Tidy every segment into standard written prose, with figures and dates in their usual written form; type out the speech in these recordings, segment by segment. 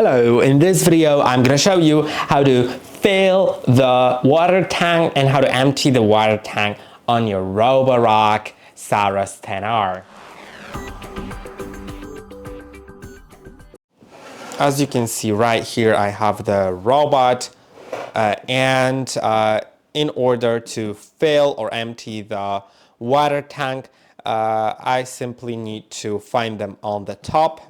Hello, in this video I'm going to show you how to fill the water tank and how to empty the water tank on your ROBOROCK Saros 10R. As you can see right here, I have the robot and in order to fill or empty the water tank, I simply need to find them on the top.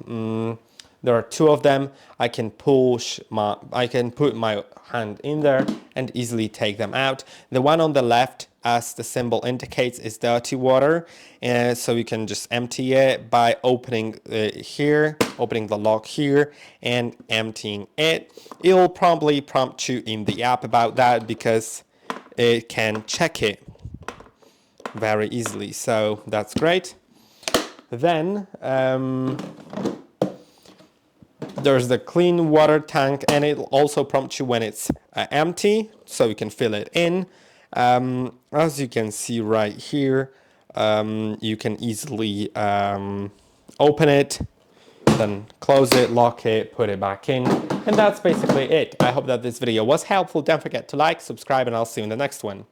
There are two of them. I can put my hand in there and easily take them out. The one on the left, as the symbol indicates, is dirty water, and so you can just empty it by opening opening the lock here and emptying it. It will probably prompt you in the app about that because it can check it very easily, so that's great. Then there's the clean water tank, and it'll also prompt you when it's empty, so you can fill it in. As you can see right here, you can easily open it, then close it, lock it, put it back in, and that's basically it. I hope that this video was helpful. Don't forget to like, subscribe, and I'll see you in the next one.